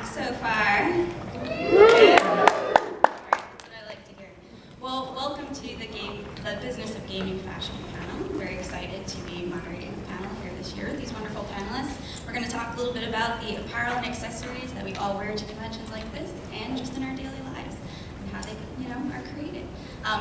back so far? That's what I like to hear. Well, welcome to the Business of Gaming Fashion panel. I'm very excited to be moderating the panel here this year with these wonderful panelists. We're going to talk a little bit about the apparel and accessories that we all wear to conventions like this and just in our daily lives and how they, are created.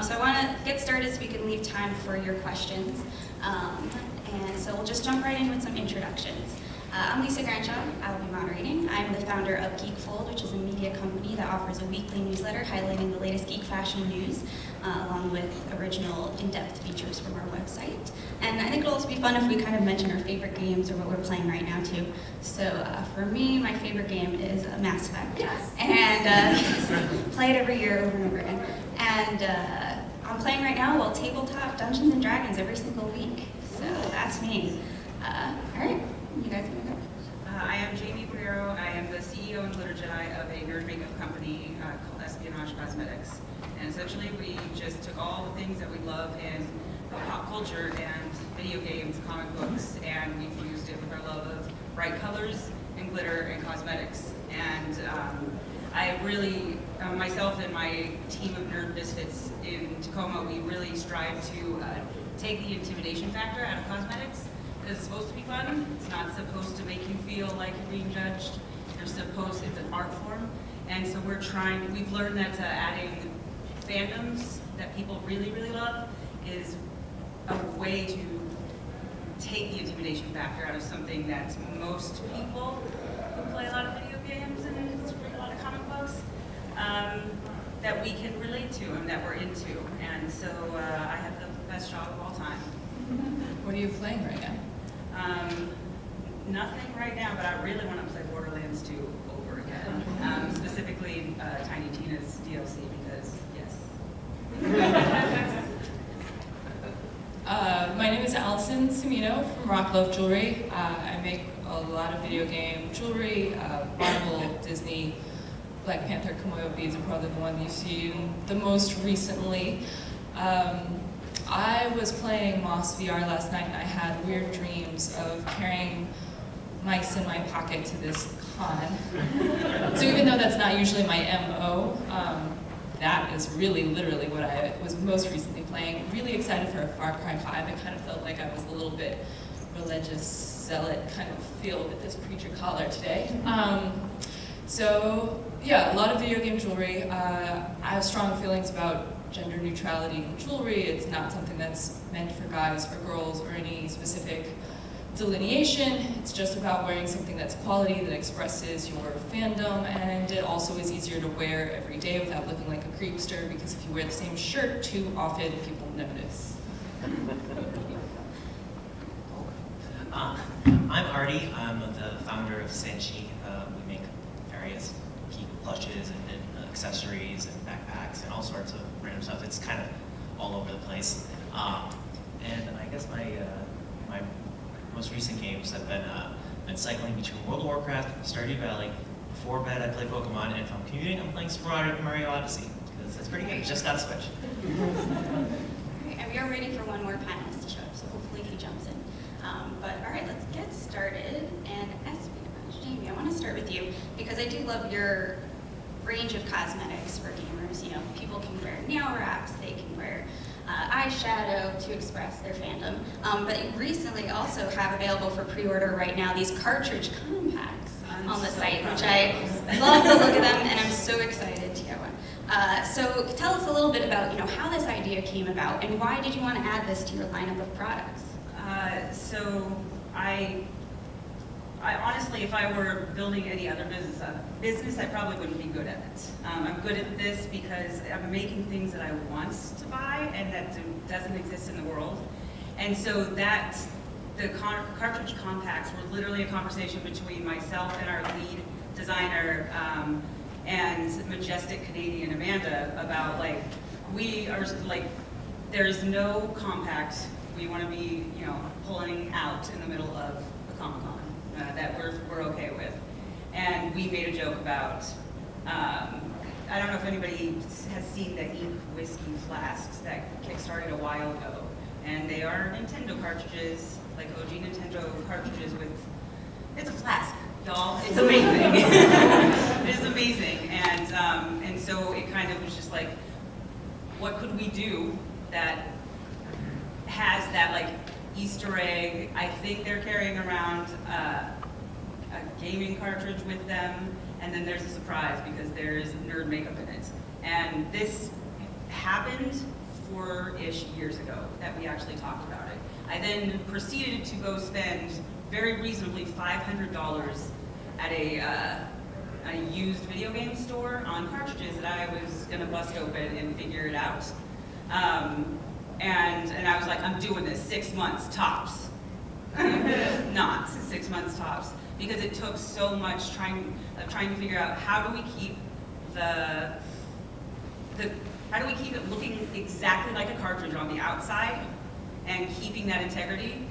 So I want to get started so we can leave time for your questions. And so we'll just jump right in with some introductions. I'm Lisa Granshaw. I will be moderating. I'm the founder of GeekFold, which is a media company that offers a weekly newsletter highlighting the latest geek fashion news, along with original in-depth features from our website. And I think it'll also be fun if we kind of mention our favorite games or what we're playing right now too. So for me, my favorite game is Mass Effect. Yes. And play it every year over and over again. And I'm playing right now, tabletop Dungeons and Dragons every single week. So that's me. All right. You guys want to go? I am Jaimie Cordero. I am the CEO and glitter Jedi of a nerd makeup company called Espionage Cosmetics. And essentially we just took all the things that we love in pop culture and video games, comic books, and we fused it with our love of bright colors and glitter and cosmetics. And I really, myself and my team of nerd misfits in Tacoma, we really strive to take the intimidation factor out of cosmetics. It's supposed to be fun. It's not supposed to make you feel like you're being judged. It's an art form. And so we've learned that adding fandoms that people really, really love is a way to take the intimidation factor out of something that most people who play a lot of video games and read a lot of comic books that we can relate to and that we're into. And so I have the best job of all time. What are you playing right now? Nothing right now, but I really want to play Borderlands 2 over again. Specifically, Tiny Tina's DLC, because, yes. My name is Allison Cimino from RockLove Jewelry. I make a lot of video game jewelry, Marvel, Disney, Black Panther, Komodo beads are probably the one you've seen the most recently. I was playing Moss VR last night and I had weird dreams of carrying mice in my pocket to this con. So even though that's not usually my MO, that is really literally what I was most recently playing. Really excited for a Far Cry 5. I kind of felt like I was a little bit religious zealot kind of feel with this preacher collar today. So yeah, a lot of video game jewelry. I have strong feelings about gender neutrality in jewelry. It's not something that's meant for guys or girls or any specific delineation. It's just about wearing something that's quality, that expresses your fandom, and it also is easier to wear every day without looking like a creepster, because if you wear the same shirt too often, people notice. I'm Artie. I'm the founder of Sanshee. We make various geek plushes and accessories and backpacks and all sorts of random stuff. It's kind of all over the place. And I guess my most recent games have been cycling between World of Warcraft, Stardew Valley. Before bed, I play Pokemon, and if I'm commuting, I'm playing Super Mario Odyssey because it's pretty good. It's just got a Switch. Alright, and we are waiting for one more panelist to show up, so hopefully he jumps in. But all right, let's get started. And Espionage, Jaimie, I want to start with you because I do love your range of cosmetics for gamers. People can wear nail wraps, they can wear eyeshadow to express their fandom. But you recently also have available for pre-order right now these cartridge compacts on the site, which I love the look of them, and I'm so excited to get one. So tell us a little bit about how this idea came about, and why did you want to add this to your lineup of products? So I honestly, if I were building any other business, I probably wouldn't be good at it. I'm good at this because I'm making things that I want to buy and that doesn't exist in the world. And so the cartridge compacts were literally a conversation between myself and our lead designer and majestic Canadian Amanda about there's no compact we want to be pulling out in the middle of a Comic-Con. That we're okay with. And we made a joke about, I don't know if anybody has seen the ink whiskey flasks that kickstarted a while ago. And they are Nintendo cartridges, like OG Nintendo cartridges with, it's a flask, y'all. It's amazing. we do that has that like Easter egg. I think they're carrying around a gaming cartridge with them, and then there's a surprise because there's nerd makeup in it. And this happened 4-ish years ago that we actually talked about it. I then proceeded to go spend very reasonably $500 at a used video game store on cartridges that I was gonna bust open and figure it out. And I was like, I'm doing this 6 months tops. Not 6 months tops, because it took so much trying to figure out how do we keep how do we keep it looking exactly like a cartridge on the outside and keeping that integrity,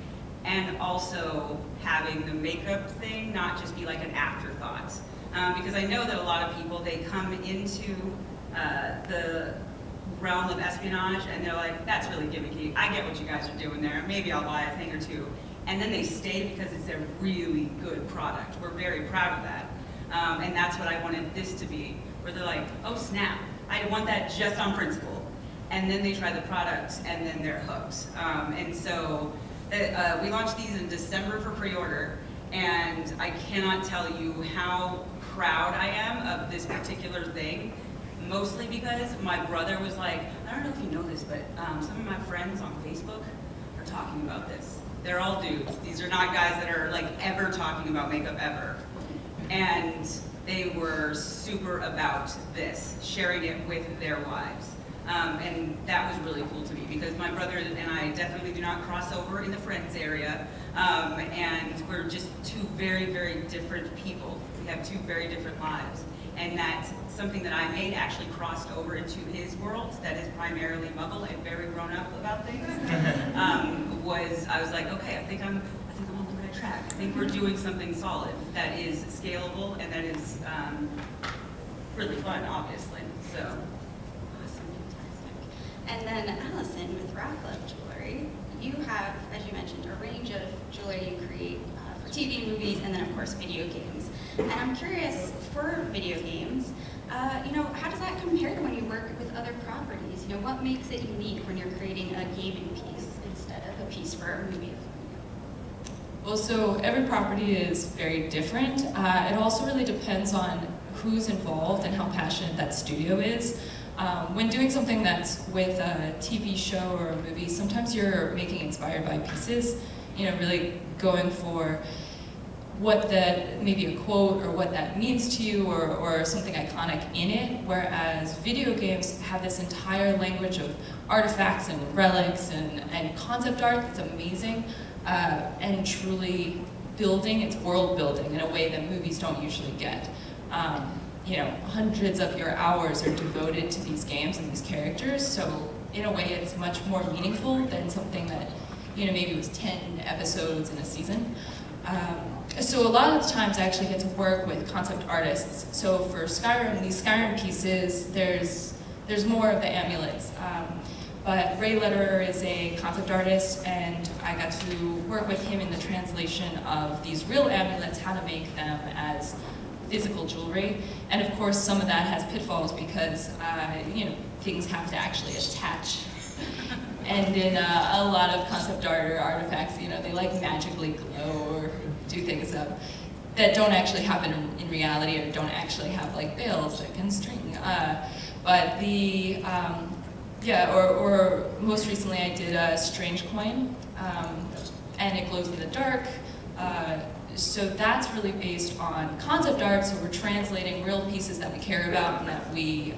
and also having the makeup thing not just be like an afterthought. Because I know that a lot of people, they come into the realm of espionage and they're like, that's really gimmicky. I get what you guys are doing there. Maybe I'll buy a thing or two. And then they stay because it's a really good product. We're very proud of that. And that's what I wanted this to be, where they're like, oh snap, I want that just on principle. And then they try the product and then they're hooked. And so we launched these in December for pre-order, and I cannot tell you how proud I am of this particular thing, mostly because my brother was like, I don't know if you know this, but some of my friends on Facebook are talking about this. They're all dudes. These are not guys that are like ever talking about makeup ever. And they were super about this, sharing it with their wives. And that was really cool to me because my brother and I definitely do not cross over in the friends area. And we're just two very, very different people. We have two very different lives. And that's something that I made actually crossed over into his world that is primarily Muggle and very grown up about things. I was like, okay, I think I'm on the right track. I think we're doing something solid that is scalable and that is really fun, obviously. So. Awesome, fantastic. And then Allison, with RockLove Jewelry, you have, as you mentioned, a range of jewelry you create for TV, movies, and then of course video games. And I'm curious, for video games, how does that compare to when you work with other properties? What makes it unique when you're creating a gaming piece instead of a piece for a movie? Well, so every property is very different. It also really depends on who's involved and how passionate that studio is. When doing something that's with a TV show or a movie, sometimes you're making inspired by pieces, really going for what that, maybe a quote or what that means to you, or something iconic in it, whereas video games have this entire language of artifacts and relics and concept art that's amazing, and truly building, it's world building in a way that movies don't usually get. Hundreds of your hours are devoted to these games and these characters, so in a way it's much more meaningful than something that, maybe was 10 episodes in a season. So a lot of the times I actually get to work with concept artists. So for Skyrim, these Skyrim pieces, there's more of the amulets. But Ray Letterer is a concept artist, and I got to work with him in the translation of these real amulets, how to make them as physical jewelry. And of course, some of that has pitfalls because, things have to actually attach. And in a lot of concept art or artifacts, they like magically glow or do things that don't actually happen in reality, or don't actually have like veils that can string. But the, or most recently I did a strange coin, and it glows in the dark. So that's really based on concept art, so we're translating real pieces that we care about and that we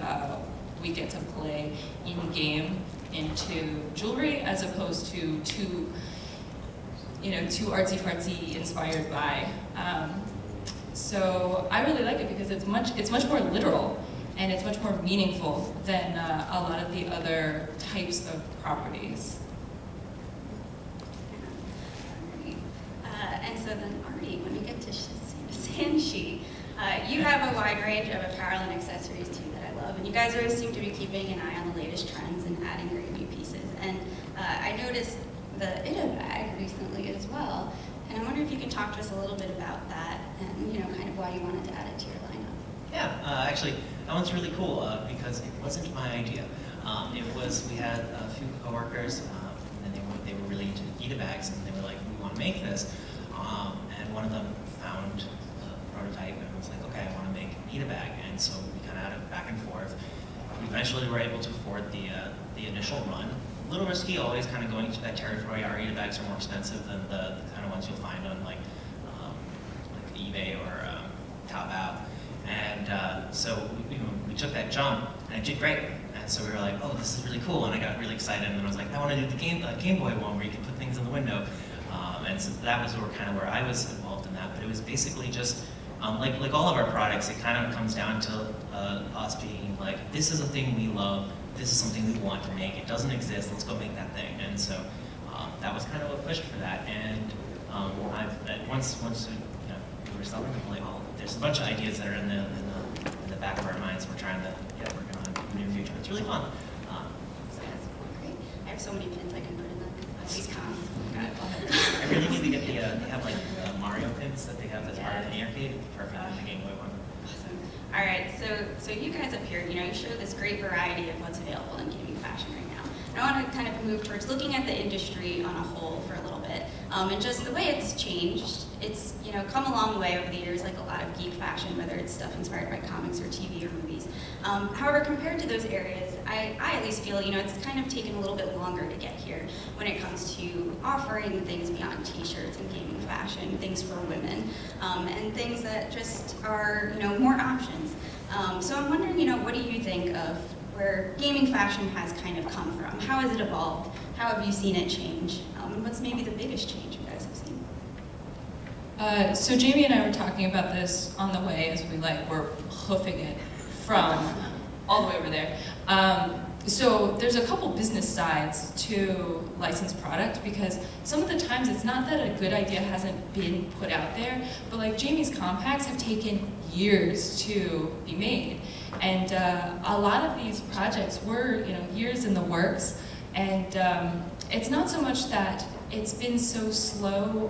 get to play in-game into jewelry, as opposed to too artsy-fartsy inspired by. So I really like it because it's much more literal and it's much more meaningful than a lot of the other types of properties. And so then, Artie, when we get to Sanshee, you have a wide range of apparel and accessories too that I love, and you guys always seem to be keeping an eye on the latest trends and adding great new pieces. And I noticed the Ida bag recently as well, and I wonder if you can talk to us a little bit about that and kind of why you wanted to add it to your lineup. Yeah, actually, that one's really cool because it wasn't my idea. We had a few coworkers, and they were really into Vita bags, and they were like, we want to make this. And one of them found a prototype and was like, okay, I want to make a Vita bag. And so we kind of had it back and forth. We eventually were able to afford the initial run. A little risky, always kind of going to that territory. Our Vita bags are more expensive than the kind of ones you'll find on like eBay or Taobao. And so we took that jump, and it did great. And so we were like, oh, this is really cool. And I got really excited, and then I was like, I want to do the Game Boy one where you can put things in the window. And so that was where I was involved in that. But it was basically just, like all of our products, it kind of comes down to us being like, this is a thing we love, this is something we want to make, it doesn't exist, let's go make that thing. And so that was kind of what pushed for that. And once we were selling, I'm like, oh, there's a bunch of ideas that are in the back of our minds we're trying to get working on in the near future. It's really fun. Great. I have so many pins I can put in these cons. I really need to get they have like Mario pins that they have as part of the arcade. Perfect in the Game Boy one. Awesome. All right, so you guys up here, you show this great variety of what's available in gaming fashion right now. And I want to kind of move towards looking at the industry on a whole for a little bit, and just the way it's changed. It's come a long way over the years, like a lot of geek fashion, whether it's stuff inspired by comics or TV or movies. However, compared to those areas, I at least feel it's kind of taken a little bit longer to get here when it comes to offering things beyond t-shirts and gaming fashion, things for women, and things that just are more options. So I'm wondering, what do you think of where gaming fashion has kind of come from? How has it evolved? How have you seen it change? And what's maybe the biggest change you guys have seen? So Jaimie and I were talking about this on the way as we were hoofing it from all the way over there. So there's a couple business sides to licensed product, because some of the times it's not that a good idea hasn't been put out there, but like Jaimie's compacts have taken years to be made. And a lot of these projects were years in the works, and it's not so much that it's been so slow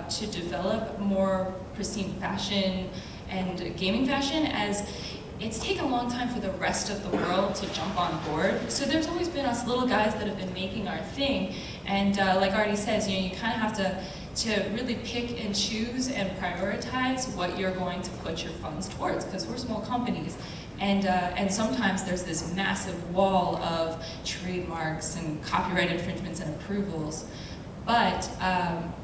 to develop more pristine fashion and gaming fashion as it's taken a long time for the rest of the world to jump on board. So there's always been us little guys that have been making our thing, and like Artie says, you kind of have to really pick and choose and prioritize what you're going to put your funds towards, because we're small companies. And sometimes there's this massive wall of trademarks and copyright infringements and approvals. But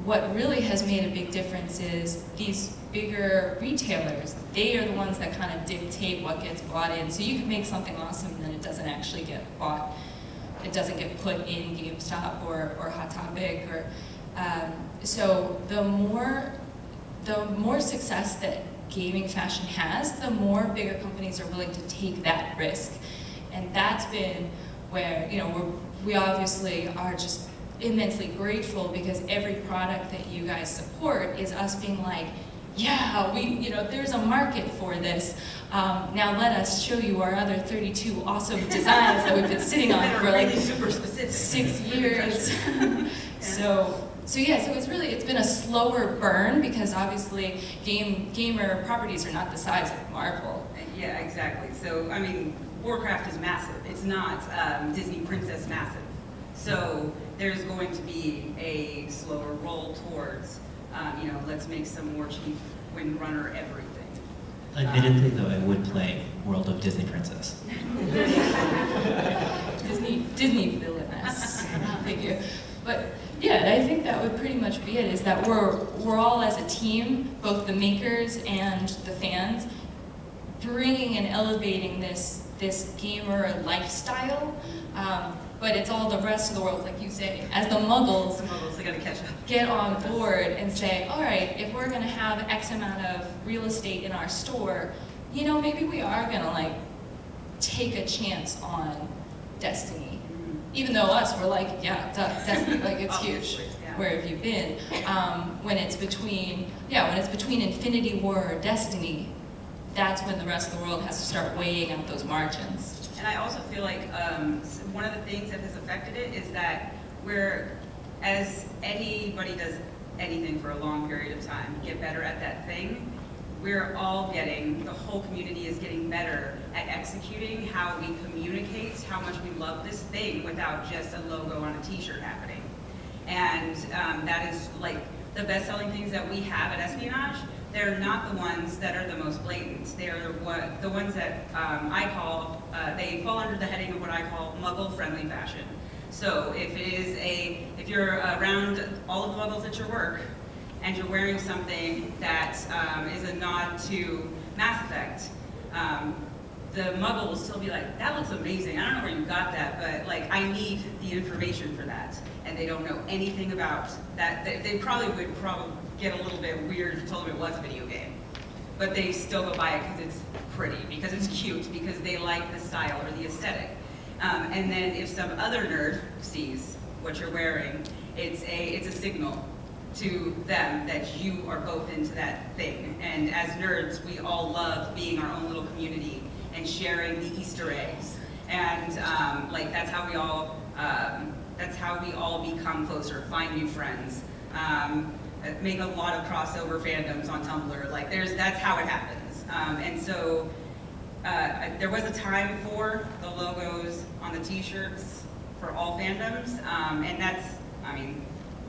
what really has made a big difference is these bigger retailers. They are the ones that kind of dictate what gets bought in. So you can make something awesome and then it doesn't actually get bought. It doesn't get put in GameStop or Hot Topic. So the more success that gaming fashion has, the more bigger companies are willing to take that risk. And that's been where we obviously are just immensely grateful, because every product that you guys support is us being like, yeah, there's a market for this. Now let us show you our other 32 awesome designs that we've been sitting on for like super specific. 6 years. So it's been a slower burn, because obviously gamer properties are not the size of Marvel. Yeah, exactly. So I mean, Warcraft is massive. It's not Disney Princess massive. So there's going to be a slower roll towards, let's make some more cheap Windrunner everything. Admittedly, though, I would play World of Disney Princess. Disney villainess. Thank you. But yeah, I think that would pretty much be it. Is that we're all as a team, both the makers and the fans, bringing and elevating this gamer lifestyle. But it's all the rest of the world, like you say, as the muggles They gotta catch up. get on board and say, all right, if we're gonna have X amount of real estate in our store, maybe we are gonna take a chance on Destiny. Even though we're like, yeah, Destiny, it's huge. Yeah. Where have you been? When it's between Infinity War or Destiny, that's when the rest of the world has to start weighing out those margins. And I also feel like one of the things that has affected it is that as anybody does anything for a long period of time, get better at that thing, we're all getting, the whole community is getting better at executing how we communicate how much we love this thing without just a logo on a t-shirt happening. And that is like the best-selling things that we have at Espionage. They're not the ones that are the most blatant. They're the ones that I call, they fall under the heading of what I call muggle-friendly fashion. So if you're around all of the muggles at your work, and you're wearing something that is a nod to Mass Effect, the muggle will still be like, that looks amazing. I don't know where you got that, but like, I need the information for that. And they don't know anything about that. They probably would get a little bit weird if you told them it was a video game. But they still go buy it because it's pretty, because it's cute, because they like the style or the aesthetic. And then if some other nerd sees what you're wearing, it's a signal to them that you are both into that thing. And as nerds, we all love being our own little community and sharing the Easter eggs. And like that's how we all become closer, find new friends, make a lot of crossover fandoms on Tumblr. Like that's how it happens. And so there was a time for the logos on the t-shirts for all fandoms, and that's, I mean,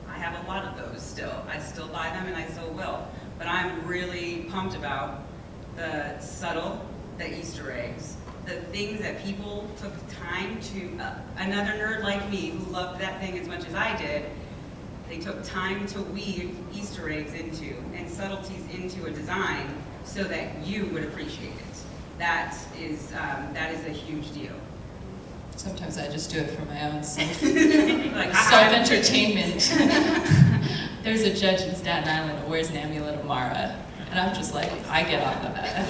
I have a lot of those still. I still buy them and I still will. But I'm really pumped about the subtle, the Easter eggs, the things that people took time to, another nerd like me who loved that thing as much as I did, they took time to weave Easter eggs into and subtleties into a design so that you would appreciate it. That is a huge deal. Sometimes I just do it for my own like, self-entertainment. There's a judge in Staten Island who wears an amulet of Mara, and I'm just like, I get off of that.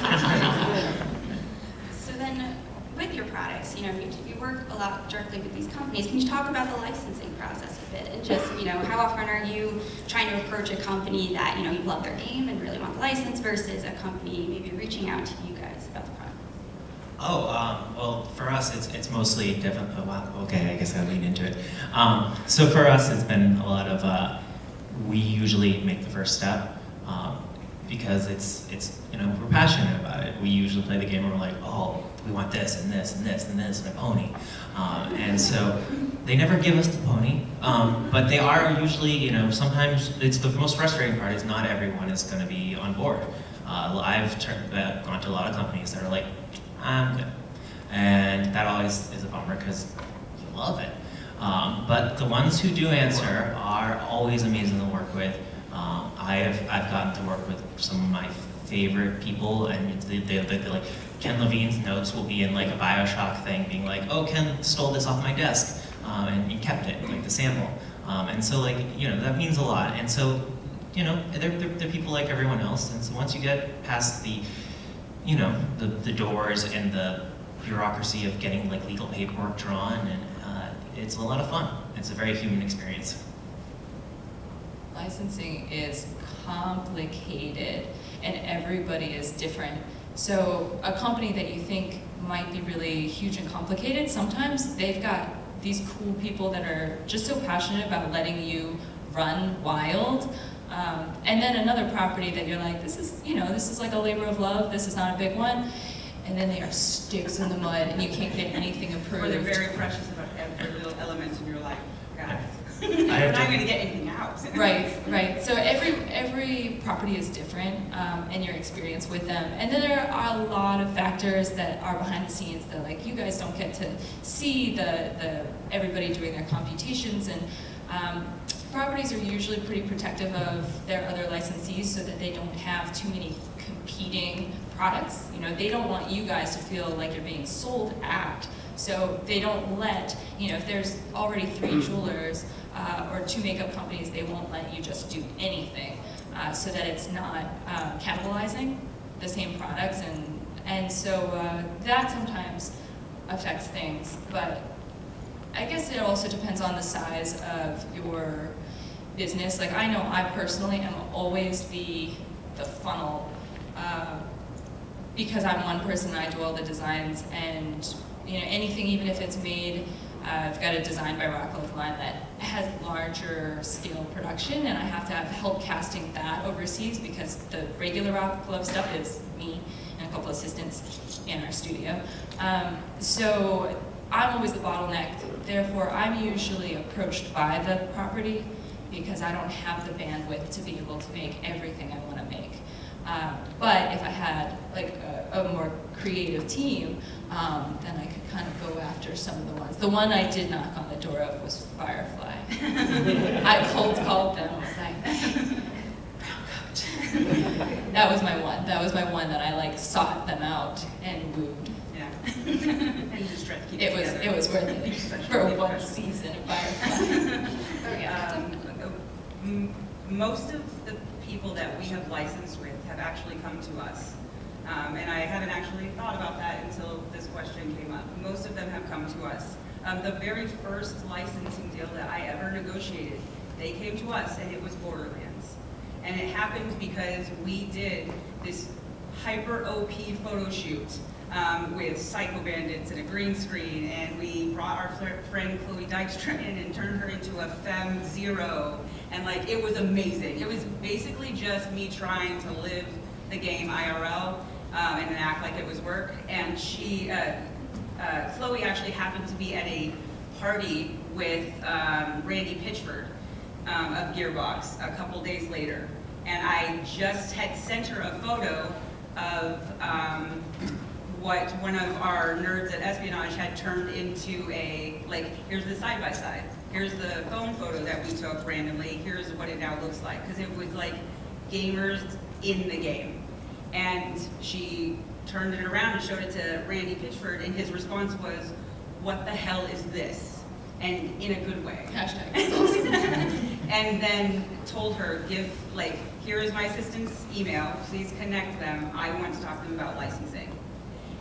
So then, with your products, you work a lot directly with these companies. Can you talk about the licensing process a bit? And just, how often are you trying to approach a company that, you love their game and really want the license versus a company maybe reaching out to you guys about the product? Well, for us, it's mostly different. Oh, wow, okay, I guess I lean into it. So for us, it's been a lot of, we usually make the first step because it's we're passionate about it. We usually play the game and we're like, oh, we want this and this and this and this and a pony. And so they never give us the pony, but they are usually, sometimes it's the most frustrating part is not everyone is going to be on board. I've gone to a lot of companies that are like, I'm good. And that always is a bummer because you love it. But the ones who do answer are always amazing to work with. I've gotten to work with some of my favorite people, and they like, Ken Levine's notes will be in like a BioShock thing, being like, oh, Ken stole this off my desk, and he kept it, like the sample. And so like, that means a lot. And so, they're people like everyone else. And so once you get past the doors and the bureaucracy of getting like legal paperwork drawn, and it's a lot of fun. It's a very human experience. Licensing is complicated and everybody is different. So a company that you think might be really huge and complicated, sometimes they've got these cool people that are just so passionate about letting you run wild. And then another property that you're like, this is like a labor of love, this is not a big one. And then they are sticks in the mud and you can't get anything approved. Or they're very precious about every little element and you're like, guys, we're not going to get anything out. Right. So every property is different and your experience with them. And then there are a lot of factors that are behind the scenes that like you guys don't get to see the everybody doing their computations, and properties are usually pretty protective of their other licensees so that they don't have too many competing products. They don't want you guys to feel like you're being sold at. So they don't let, if there's already 3 jewelers or 2 makeup companies, they won't let you just do anything so that it's not cannibalizing the same products. And so that sometimes affects things. But I guess it also depends on the size of your business. Like I know I personally am always the funnel because I'm one person and I do all the designs, and anything, even if it's made I've got a Design by RockLove line that has larger scale production, and I have to have help casting that overseas because the regular RockLove stuff is me and a couple assistants in our studio. So I'm always the bottleneck, therefore I'm usually approached by the property because I don't have the bandwidth to be able to make everything I want to make. But if I had like a more creative team, then I could kind of go after some of the ones. The one I did knock on the door of was Firefly. I cold called them. I was like, brown coat. That was my one. That was my one that I like sought them out and wooed. Yeah. And you just tried to keep it together. It was worth it for one season of Firefly. Oh, yeah. Most of the people that we have licensed with have actually come to us. And I hadn't actually thought about that until this question came up. Most of them have come to us. The very first licensing deal that I ever negotiated, they came to us and it was Borderlands. And it happened because we did this hyper OP photo shoot with Psycho Bandits and a green screen, and we brought our friend Chloe Dykstra in and turned her into a femme zero, and like it was amazing. It was basically just me trying to live the game IRL and act like it was work. And she, Chloe actually happened to be at a party with Randy Pitchford of Gearbox a couple days later, and I just had sent her a photo of what one of our nerds at Espionage had turned into a, like, here's the side-by-side, here's the phone photo that we took randomly, here's what it now looks like, because it was like gamers in the game. And she turned it around and showed it to Randy Pitchford, and his response was, what the hell is this? And in a good way. Hashtag. And then told her, here is my assistant's email, please connect them, I want to talk to them about licensing.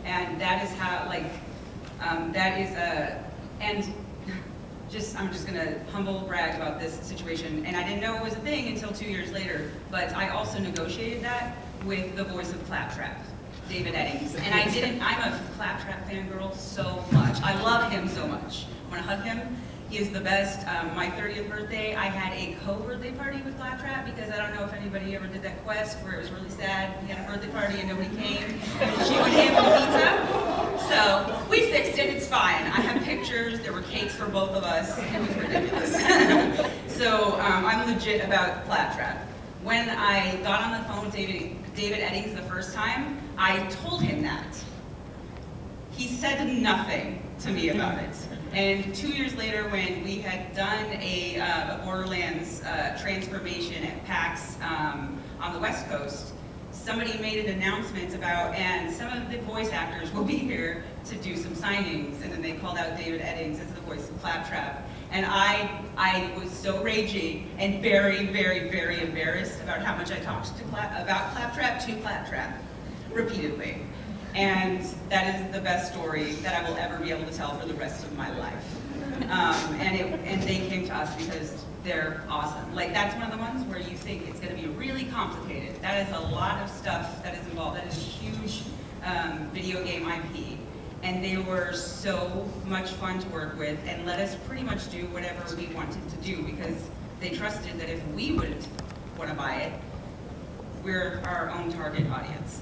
And that is how, I'm just gonna humble brag about this situation, and I didn't know it was a thing until 2 years later, but I also negotiated that with the voice of Claptrap, David Eddings. And I'm a Claptrap fangirl so much. I love him so much. I wanna hug him. He is the best. My 30th birthday, I had a co-birthday party with Claptrap because I don't know if anybody ever did that quest where it was really sad. He had a birthday party and nobody came. And she would hand the pizza. So we fixed it, it's fine. I have pictures, there were cakes for both of us. It was ridiculous. So I'm legit about Claptrap. When I got on the phone with David Eddings the first time, I told him that. He said nothing to me about it. And 2 years later, when we had done a Borderlands transformation at PAX on the West Coast, somebody made an announcement about, and some of the voice actors will be here to do some signings, and then they called out David Eddings as the voice of Claptrap. And I was so raging and very, very, very embarrassed about how much I talked about Claptrap to Claptrap repeatedly. And that is the best story that I will ever be able to tell for the rest of my life. And they came to us because they're awesome. Like, that's one of the ones where you think it's going to be really complicated. That is a lot of stuff that is involved. That is a huge video game IP. And they were so much fun to work with and let us pretty much do whatever we wanted to do because they trusted that if we would want to buy it, we're our own target audience.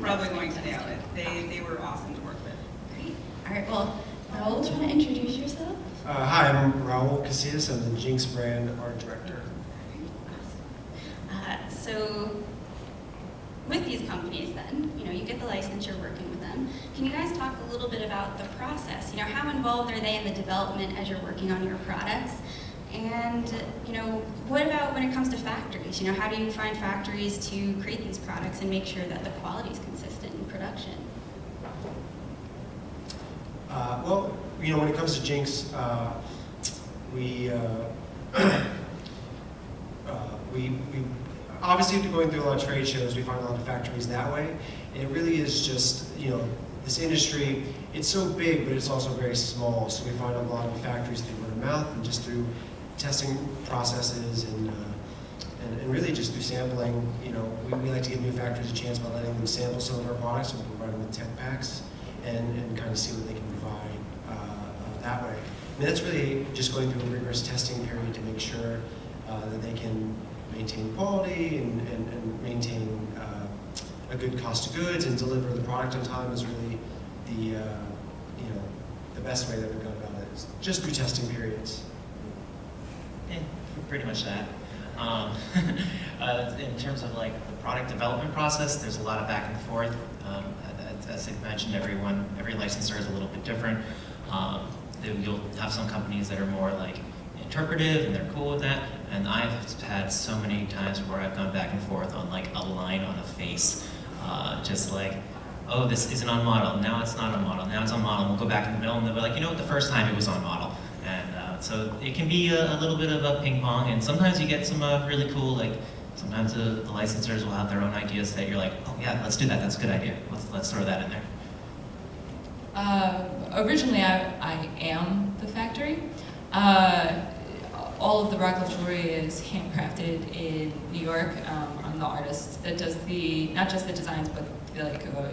Probably going to nail it. They were awesome to work with. Great. All right, well, Raul, do you want to introduce yourself? Hi, I'm Raul Casillas. I'm the Jinx brand art director. Awesome. So, with these companies then, you get the license, you're working with them. Can you guys talk a little bit about the process? How involved are they in the development as you're working on your products? And, what about when it comes to factories? How do you find factories to create these products and make sure that the quality is consistent in production? Well, when it comes to Jinx, we obviously after going through a lot of trade shows, we find a lot of factories that way. And it really is just, this industry, it's so big, but it's also very small. So we find a lot of factories through word of mouth and just through testing processes and really just through sampling. We like to give new factories a chance by letting them sample some of our products and provide them with tech packs and kind of see what they can provide that way. I mean, that's really just going through a rigorous testing period to make sure that they can maintain quality and maintain a good cost of goods and deliver the product on time is really the the best way that we've gone about it, is just through testing periods. Yeah, pretty much that. In terms of like the product development process, there's a lot of back and forth. As I mentioned, every licensor is a little bit different. You'll have some companies that are more like interpretive and they're cool with that. And I've had so many times where I've gone back and forth on like a line on a face, just like, oh, this isn't on model, now it's not on model, now it's on model, and we'll go back in the middle and they'll be like, you know what, the first time it was on model. And so it can be a little bit of a ping pong, and sometimes you get some really cool, like, sometimes the licensors will have their own ideas that you're like, oh yeah, let's do that, that's a good idea, let's throw that in there. Originally, I am the factory. All of the RockLove jewelry is handcrafted in New York. I'm the artist that does not just the designs, but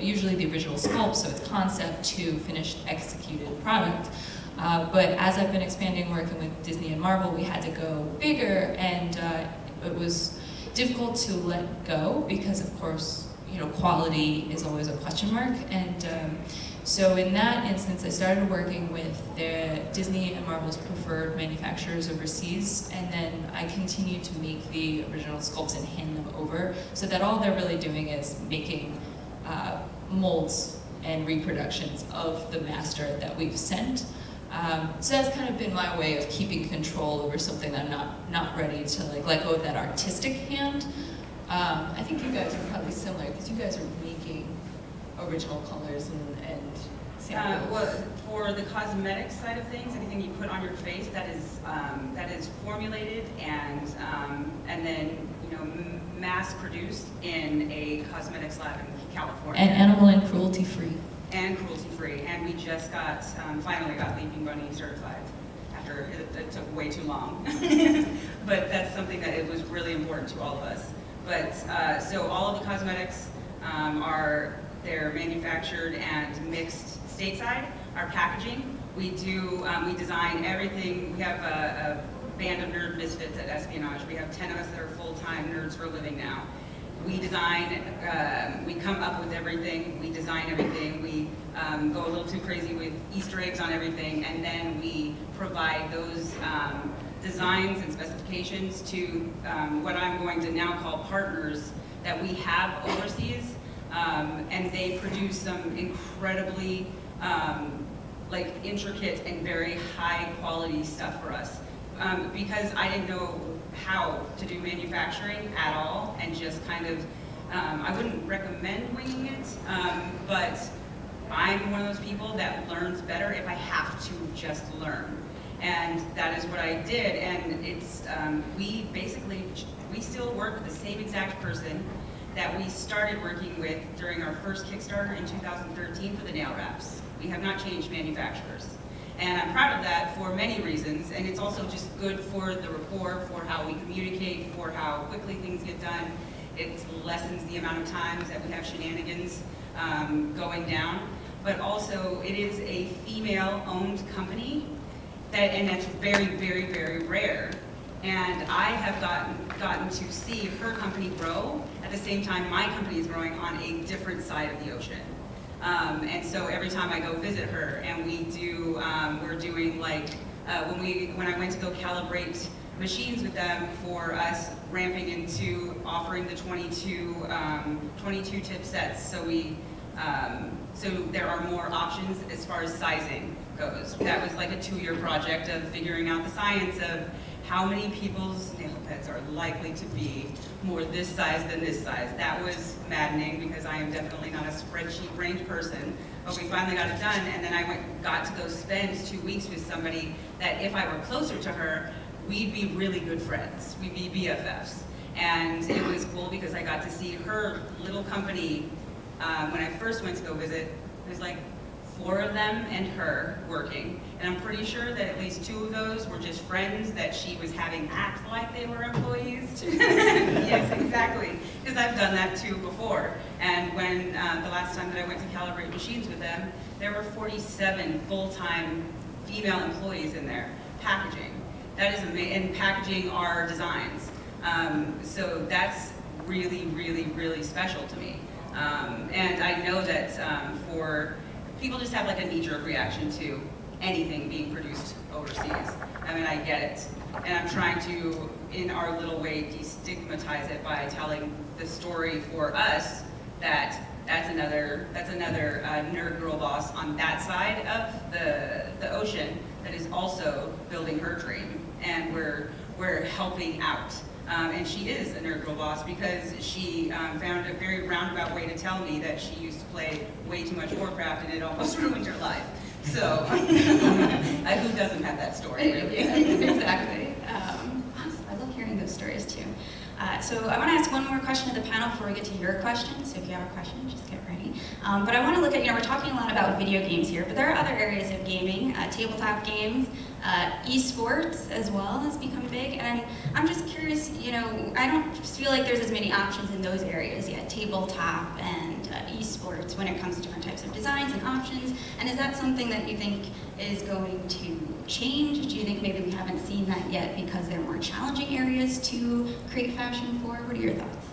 usually the original sculpt, so it's concept to finished executed product. But as I've been expanding working with Disney and Marvel, we had to go bigger, and it was difficult to let go because, of course, quality is always a question mark. And so in that instance, I started working with the Disney and Marvel's preferred manufacturers overseas, and then I continued to make the original sculpts and hand them over, so that all they're really doing is making molds and reproductions of the master that we've sent. So that's kind of been my way of keeping control over something that I'm not ready to let go of that artistic hand. I think you guys are probably similar because you guys are making original colors and samples. Well, for the cosmetic side of things, anything you put on your face that is formulated and then mass produced in a cosmetics lab in California. And animal and cruelty free. And cruelty free. And we just finally got Leaping Bunny certified after it took way too long. But that's something that it was really important to all of us. But so all of the cosmetics they're manufactured and mixed stateside. Our packaging, we design everything. We have a band of nerd misfits at Espionage. We have 10 of us that are full-time nerds for a living now. We design, we come up with everything, we design everything, we go a little too crazy with Easter eggs on everything, and then we provide those designs and specifications to what I'm going to now call partners that we have overseas, and they produce some incredibly intricate and very high quality stuff for us. Because I didn't know how to do manufacturing at all, and just kind of, I wouldn't recommend winging it, but I'm one of those people that learns better if I have to just learn. And that is what I did, and it's, we still work with the same exact person that we started working with during our first Kickstarter in 2013 for the nail wraps. We have not changed manufacturers. And I'm proud of that for many reasons, and it's also just good for the rapport, for how we communicate, for how quickly things get done. It lessens the amount of times that we have shenanigans going down. But also, it is a female-owned company, and that's very, very, very rare. And I have gotten to see her company grow at the same time my company is growing on a different side of the ocean. And so every time I go visit her, and we're doing when I went to go calibrate machines with them for us ramping into offering the 22 tip sets, so there are more options as far as sizing goes. That was like a 2-year project of figuring out the science of how many people's nail beds are likely to be more this size than this size. That was maddening because I am definitely not a spreadsheet-brained person, but we finally got it done, and then I got to go spend 2 weeks with somebody that if I were closer to her, we'd be really good friends. We'd be BFFs. And it was cool because I got to see her little company. When I first went to go visit, it was like 4 of them and her working. And I'm pretty sure that at least 2 of those were just friends that she was having act like they were employees. Yes, exactly. Because I've done that too before. And when the last time that I went to calibrate machines with them, there were 47 full-time female employees in there. Packaging. That is amazing. And packaging our designs. So that's really, really, really special to me. And I know that for people just have like a knee-jerk reaction to anything being produced overseas. I mean, I get it. And I'm trying to, in our little way, destigmatize it by telling the story for us that that's another nerd girl boss on that side of the ocean that is also building her dream, and we're helping out. And she is a nerd girl boss because she found a very roundabout way to tell me that she used to play way too much Warcraft and it almost ruined her life. So, who doesn't have that story, really? Exactly. Awesome. I love hearing those stories too. So I want to ask one more question to the panel before we get to your questions. So if you have a question, just get ready. But I want to look at, we're talking a lot about video games here, but there are other areas of gaming, tabletop games, esports as well has become big. And I'm just curious, I don't feel like there's as many options in those areas yet, tabletop and esports, when it comes to different types of designs and options. And is that something that you think is going to change? Do you think maybe we haven't seen that yet because they're more challenging areas to create fashion for? What are your thoughts?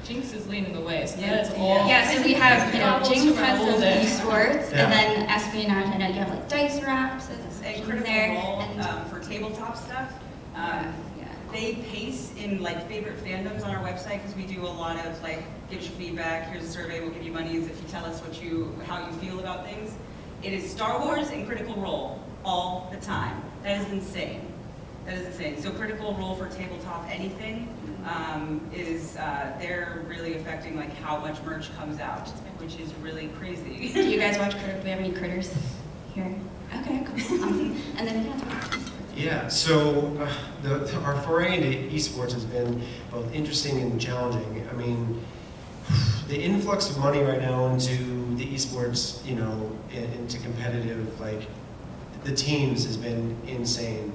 Jinx is leading the way, so that is all. Yeah, so we have, Jinx has some Raul esports, and then Espionage, and then you have like dice wraps And Critical there. Role, And for tabletop stuff. yeah. They pace in like favorite fandoms on our website because we do a lot of like, give us your feedback, here's a survey, we'll give you monies if you tell us how you feel about things. It is Star Wars and Critical Role all the time. That is insane. That is insane. So Critical Role for tabletop anything they're really affecting like how much merch comes out, which is really crazy. Do you guys watch Critters? Do we have any Critters here? Okay, cool, awesome. And then Yeah, so our foray into esports has been both interesting and challenging. I mean, the influx of money right now into the esports, into competitive, like the teams has been insane.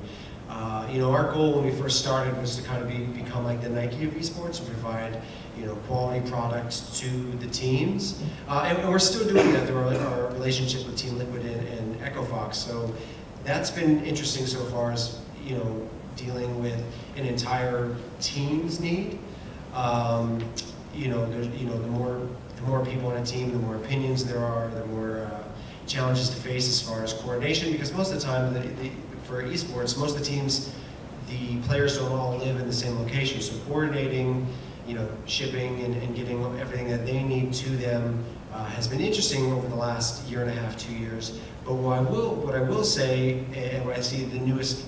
Our goal when we first started was to kind of become like the Nike of esports and provide, quality products to the teams. And we're still doing that through our relationship with Team Liquid and EchoFox. So that's been interesting so far as, dealing with an entire team's need. There's, the more people on a team, the more opinions there are, the more challenges to face as far as coordination, because most of the time, for esports, most of the teams, the players don't all live in the same location, so coordinating, shipping and getting everything that they need to them has been interesting over the last year and a half, 2 years. But what I will say, and what I see the newest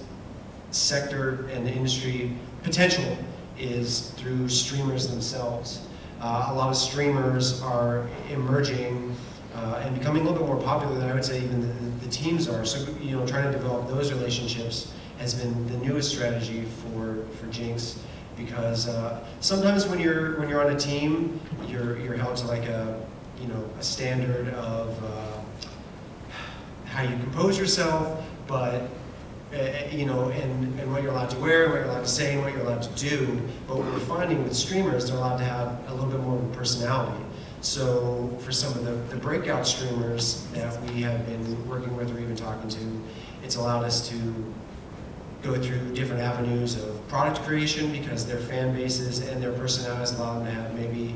sector and the industry potential is through streamers themselves. A lot of streamers are emerging and becoming a little bit more popular than I would say even the teams are. So, trying to develop those relationships has been the newest strategy for Jinx, because sometimes when you're on a team, you're held to like a standard of how you compose yourself, but and what you're allowed to wear, what you're allowed to say, and what you're allowed to do. But what we're finding with streamers, they're allowed to have a little bit more of a personality. So for some of the breakout streamers that we have been working with or even talking to, it's allowed us to go through different avenues of product creation, because their fan bases and their personalities allow them to have maybe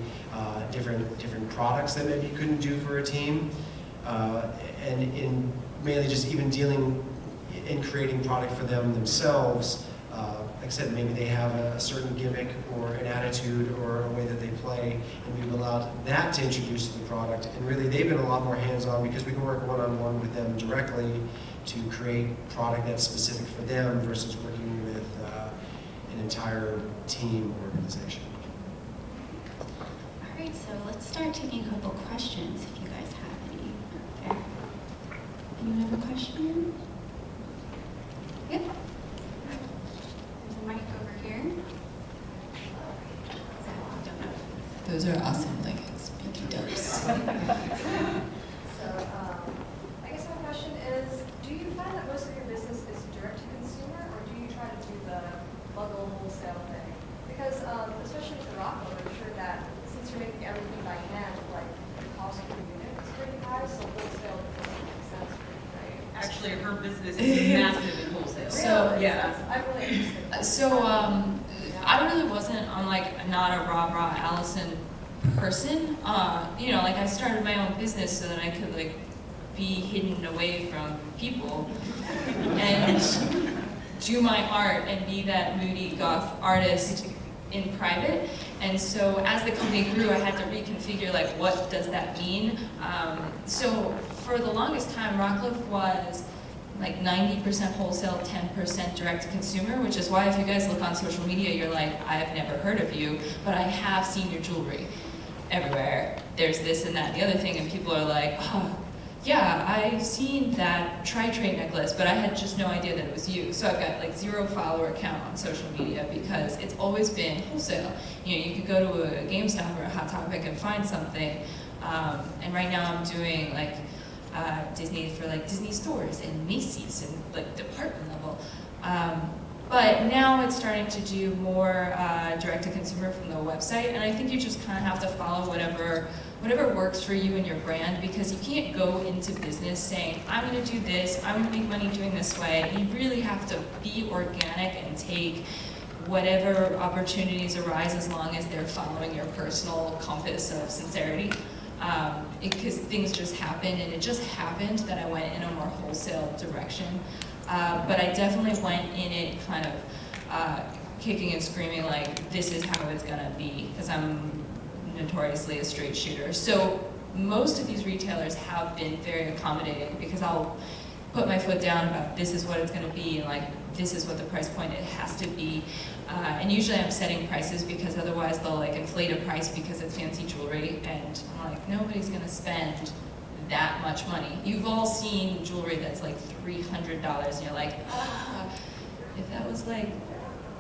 different products that maybe you couldn't do for a team, and in mainly just even dealing in creating product for them themselves. Like I said, maybe they have a certain gimmick or an attitude or a way that they play, and we've allowed that to introduce to the product. And really, they've been a lot more hands-on, because we can work one-on-one with them directly to create product that's specific for them versus working with an entire team organization. All right, so let's start taking a couple questions if you guys have any. Okay. Anyone have a question? Yep. There's a mic over here. Those are awesome, like speaky dubs. So, I guess my question is, do you find that most of your business is direct to consumer, or do you try to do the bundle wholesale thing? Because, especially with the RockLove, I'm sure that since you're making everything by hand, like the cost per unit is pretty high, so wholesale doesn't make sense for you, right? actually her business is massive in wholesale. So- Really? Yeah. I'm really interested. So I really wasn't on like not a rah-rah Allison person. You know, like I started my own business so that I could like be hidden away from people and do my art and be that moody goth artist in private. And so as the company grew, I had to reconfigure like what does that mean. So for the longest time, RockLove was like 90% wholesale, 10% direct to consumer, which is why if you guys look on social media, you're like, I've never heard of you, but I have seen your jewelry everywhere. There's this and that and the other thing, and people are like, oh, yeah, I've seen that tri-tray necklace, but I had just no idea that it was you. So I've got like 0 follower account on social media because it's always been wholesale. You know, you could go to a GameStop or a Hot Topic and find something. And right now I'm doing like Disney for like Disney stores and Macy's and like department level. But now it's starting to do more direct to consumer from the website, and I think you just kind of have to follow whatever works for you and your brand, because you can't go into business saying, I'm going to do this, I'm going to make money doing this way. You really have to be organic and take whatever opportunities arise as long as they're following your personal compass of sincerity. Because things just happen, and it just happened that I went in a more wholesale direction. But I definitely went in it kind of kicking and screaming like, this is how it's gonna be, because I'm notoriously a straight shooter. So most of these retailers have been very accommodating, because I'll put my foot down about this is what it's gonna be, and like, this is what the price point it has to be. And usually I'm setting prices because otherwise they'll like inflate a price because it's fancy jewelry, and I'm like, nobody's gonna spend that much money. You've all seen jewelry that's like $300 and you're like, if that was like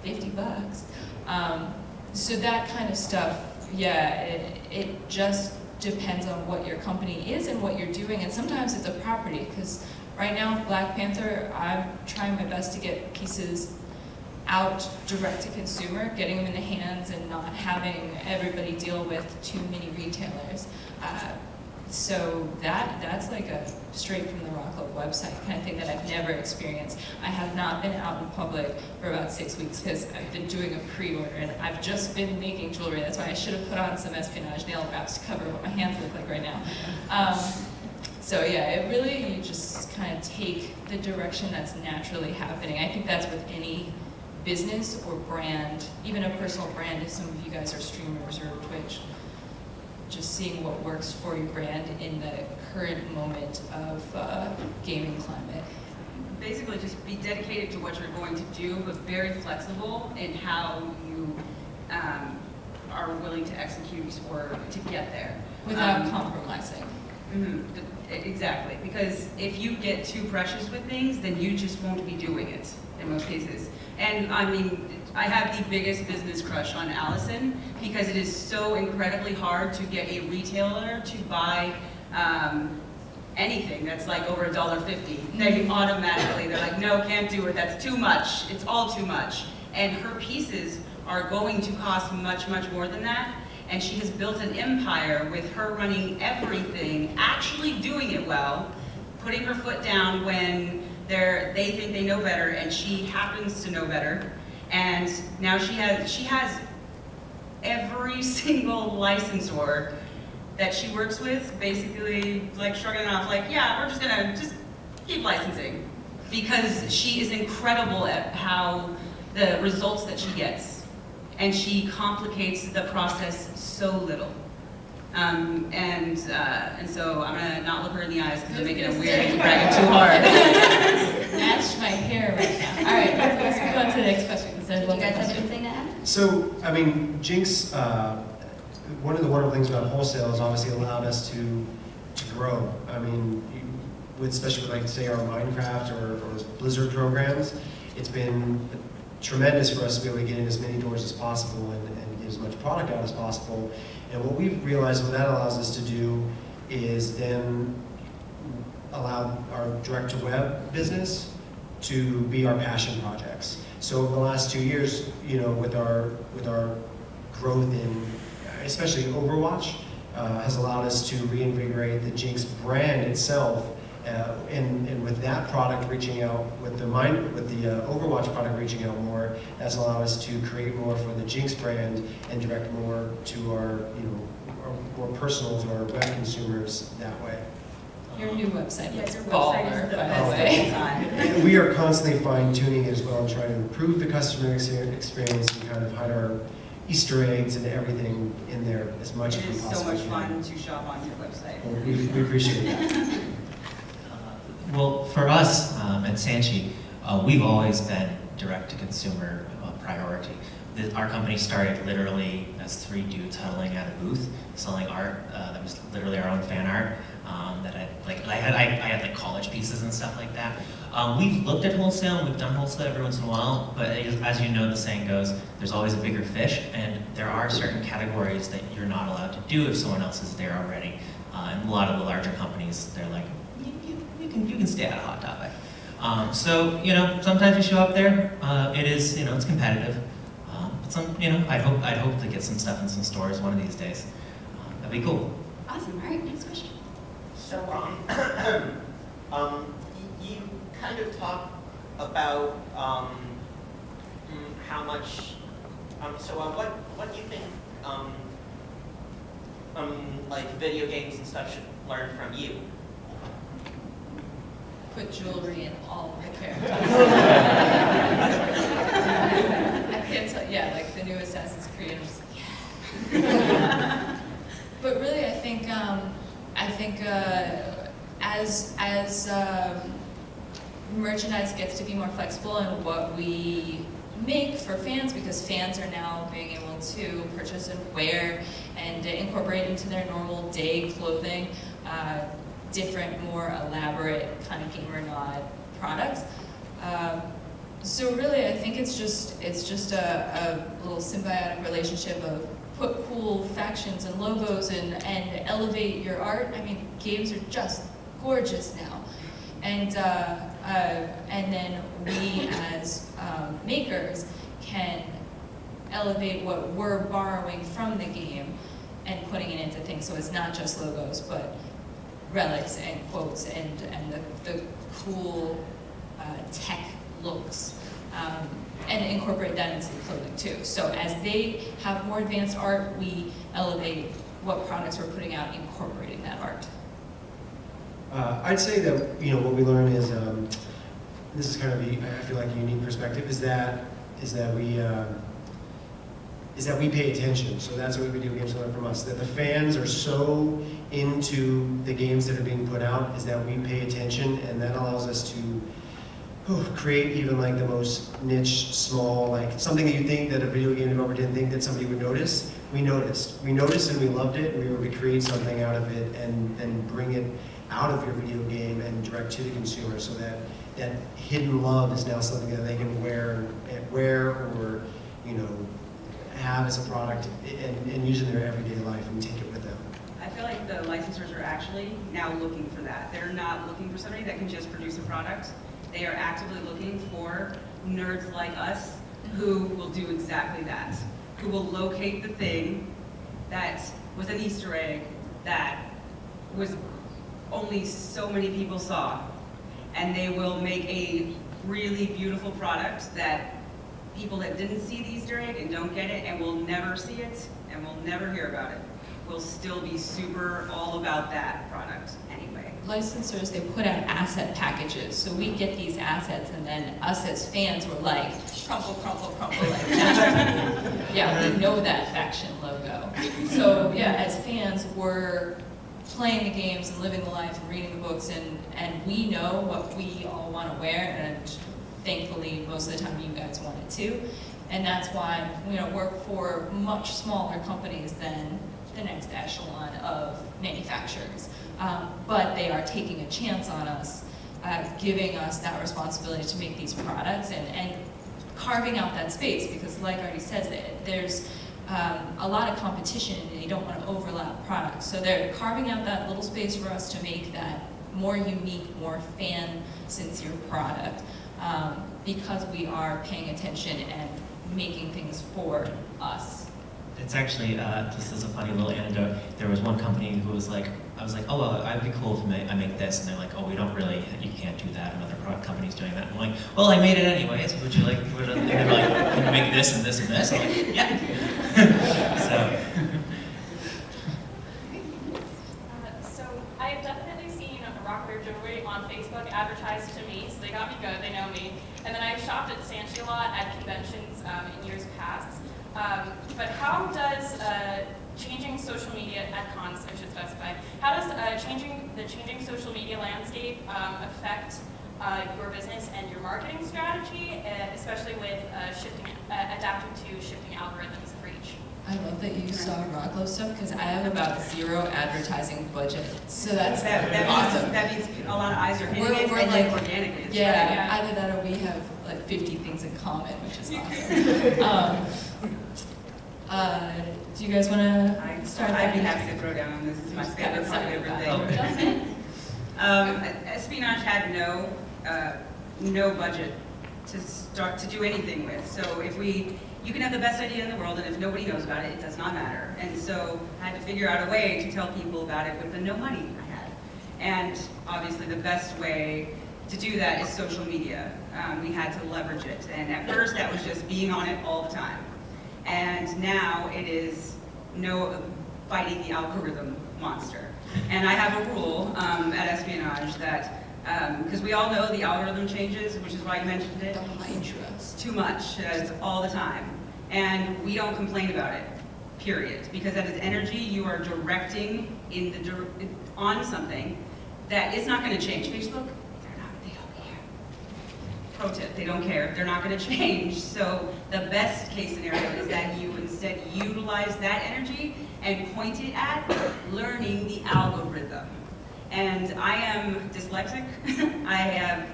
50 bucks. So that kind of stuff, yeah, it just depends on what your company is and what you're doing, and sometimes it's a property, because right now Black Panther, I'm trying my best to get pieces out direct to consumer, getting them in the hands and not having everybody deal with too many retailers. So that's like a straight from the RockLove website kind of thing that I've never experienced. I have not been out in public for about 6 weeks because I've been doing a pre-order, and I've just been making jewelry. That's why I should have put on some Espionage nail wraps to cover what my hands look like right now. So yeah, it really, you just kind of take the direction that's naturally happening. I think that's with any business or brand, even a personal brand, if some of you guys are streamers or Twitch. Just seeing what works for your brand in the current moment of gaming climate. Basically, just be dedicated to what you're going to do, but very flexible in how you are willing to execute or to get there. Without compromising. Exactly, because if you get too precious with things, then you just won't be doing it in most cases. And I mean, I have the biggest business crush on Allison because it is so incredibly hard to get a retailer to buy anything that's like over $1.50. They automatically, they're like, no, can't do it, that's too much, it's all too much. And her pieces are going to cost much, much more than that. And she has built an empire with her running everything, actually doing it well, putting her foot down when they think they know better, and she happens to know better. And now she has every single licensor that she works with basically like shrugging it off like, yeah, we're just gonna keep licensing, because she is incredible at how the results that she gets, and she complicates the process so little. And so I'm gonna not look her in the eyes because I'm making it weird and bragging too hard. Match my hair right now. All right, let's move on to the next question. Do you guys have anything to add? So, I mean, Jinx, one of the wonderful things about wholesale is obviously allowed us to grow. I mean, especially with, like, say, our Minecraft or Blizzard programs, it's been tremendous for us to be able to get in as many doors as possible and get as much product out as possible. And what we've realized what that allows us to do is then allow our direct-to-web business to be our passion projects. So over the last 2 years, you know, with our growth in, especially Overwatch, has allowed us to reinvigorate the Jinx brand itself And with that product reaching out, with the Overwatch product reaching out more, that's allowed us to create more for the Jinx brand and direct more to our, more personal to our web consumers that way. Your new website looks your baller, website is the by the best way. And we are constantly fine-tuning it as well and trying to improve the customer experience and kind of hide our Easter eggs and everything in there as much as It we is so possibly much can. fun to shop on your website. Well, we appreciate that. Well, for us at Sanshee, we've always been direct-to-consumer priority. Our company started literally as 3 dudes huddling at a booth, selling art that was literally our own fan art. That I had like college pieces and stuff like that. We've looked at wholesale and we've done wholesale every once in a while, but as you know, the saying goes, there's always a bigger fish, and there are certain categories that you're not allowed to do if someone else is there already. And a lot of the larger companies, they're like, you can stay out of Hot Topic. So sometimes you show up there. It is it's competitive. But I'd hope to get some stuff in some stores one of these days. That'd be cool. Awesome. All right, next question. So, you kind of talk about how much. What do you think? Like video games and stuff should learn from you. Put jewelry in all of the characters. I can't tell, yeah, like the new Assassin's Creed, I'm just like, yeah. But really, I think as merchandise gets to be more flexible in what we make for fans, because fans are now being able to purchase and wear and incorporate into their normal day clothing different, more elaborate kind of gamer nod products. So really, I think it's just a little symbiotic relationship of put cool factions and logos and elevate your art. I mean, games are just gorgeous now, and then we as makers can elevate what we're borrowing from the game and putting it into things. So it's not just logos, but relics and quotes and the cool tech looks. And incorporate that into the clothing too. So as they have more advanced art, we elevate what products we're putting out, incorporating that art. I'd say that what we learn is this is kind of I feel like a unique perspective is that we pay attention. So that's what video games learn from us. That the fans are so into the games that are being put out is that we pay attention, and that allows us to create even like the most niche, small, like something that you think that a video game developer didn't think that somebody would notice. We noticed and we loved it, and we were able to create something out of it and then bring it out of your video game and direct to the consumer, so that that hidden love is now something that they can wear or have as a product and use in their everyday life and take it with them. I feel like the licensors are actually now looking for that. They're not looking for somebody that can just produce a product. They are actively looking for nerds like us who will do exactly that, who will locate the thing that was an Easter egg that was only so many people saw, and they will make a really beautiful product that people that didn't see the Easter egg and don't get it and will never see it and will never hear about it will still be super all about that product anyway. Licensors, they put out asset packages, so we get these assets, and then us as fans were like, crumple, crumple, crumple, like that. Yeah, we know that faction logo. So yeah, as fans, we're playing the games and living the life and reading the books, and we know what we all want to wear, and thankfully most of the time you guys want it too. And that's why we work for much smaller companies than the next echelon of manufacturers. But they are taking a chance on us, giving us that responsibility to make these products and carving out that space, because like Artie says, there's a lot of competition and you don't want to overlap products. So they're carving out that little space for us to make that more unique, more fan-sincere product, because we are paying attention and making things for us. It's actually, just as a funny little anecdote, there was one company who was like, I was like, oh, well, I'd be cool if I make this, and they're like, oh, we don't really, you can't do that, another product company's doing that. I'm like, well, I made it anyways, would you like, and they're like, can you make this and this and this? I'm like, yeah. So I have definitely seen Rocker Gibree on Facebook advertised to me, so they got me good, they know me. And then I've shopped at Sanshee a lot at conventions in years past. But how does changing social media at cons, I should specify, how does changing social media landscape affect your business and your marketing strategy, especially with adapting to shifting algorithms of reach? I love that you saw RockLove stuff because I have about 0 advertising budget, so that's awesome. That means a lot of eyes are hitting it, we're and like organically. It's yeah, right. either that or we have like 50 things in common, which is awesome. Do you guys want to start? I'd be happy to throw down on this. This is my favorite part of everything. Espionage had no budget to start to do anything with. So if you can have the best idea in the world, and if nobody knows about it, it does not matter. And so I had to figure out a way to tell people about it with the no money I had. And obviously the best way to do that is social media. We had to leverage it. And at first that was just being on it all the time. And now it is fighting the algorithm monster. And I have a rule at Espionage that, because we all know the algorithm changes, which is why you mentioned it. It's too much. It's all the time. And we don't complain about it, period. Because that is energy you are directing on something that is not going to change. Facebook, they don't care. Pro tip, they don't care. They're not going to change. So the best case scenario is that you instead utilize that energy and point it at learning the algorithm. And I am dyslexic. I have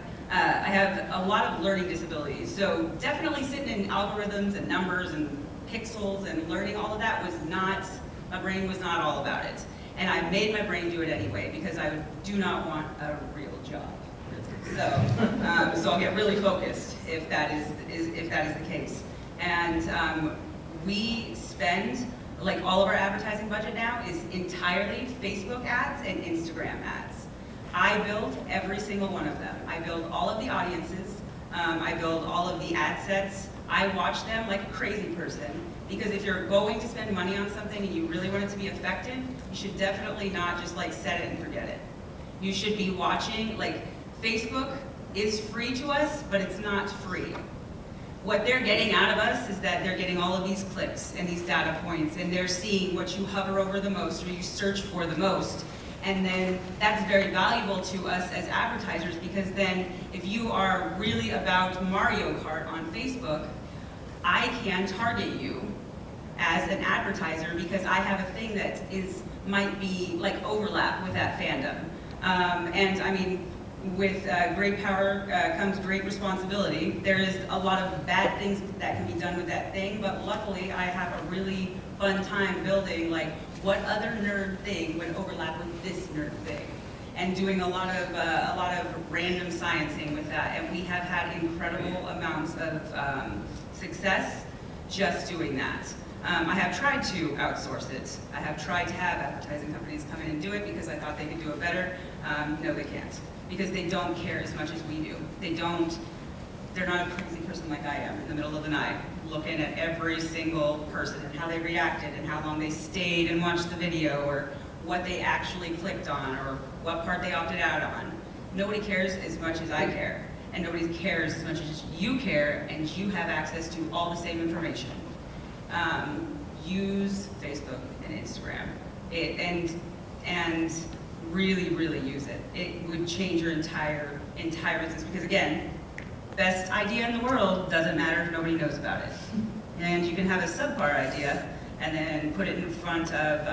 a lot of learning disabilities. So definitely sitting in algorithms and numbers and pixels and learning all of that my brain was not all about it. And I made my brain do it anyway because I do not want a real job. So I'll get really focused if that is the case. And we spend, like all of our advertising budget now is entirely Facebook ads and Instagram ads. I build every single one of them. I build all of the audiences. I build all of the ad sets. I watch them like a crazy person because if you're going to spend money on something and you really want it to be effective, you should definitely not just like set it and forget it. You should be watching, like Facebook is free to us, but it's not free. What they're getting out of us is that they're getting all of these clicks and these data points, and they're seeing what you hover over the most or you search for the most. And then that's very valuable to us as advertisers because then if you are really about Mario Kart on Facebook, I can target you as an advertiser because I have a thing that might be like overlap with that fandom. And I mean, with great power comes great responsibility. There is a lot of bad things that can be done with that thing, but luckily I have a really fun time building like what other nerd thing would overlap with this nerd thing, and doing a lot of random sciencing with that. And we have had incredible amounts of success just doing that. I have tried to outsource it. I have tried to have advertising companies come in and do it because I thought they could do it better. No, they can't. Because they don't care as much as we do. They're not a crazy person like I am in the middle of the night, looking at every single person and how they reacted and how long they stayed and watched the video or what they actually clicked on or what part they opted out on. Nobody cares as much as I care. And nobody cares as much as you care, and you have access to all the same information. Use Facebook and Instagram. And really, really use it. It would change your entire business because again, best idea in the world doesn't matter if nobody knows about it. And you can have a subpar idea and then put it in front of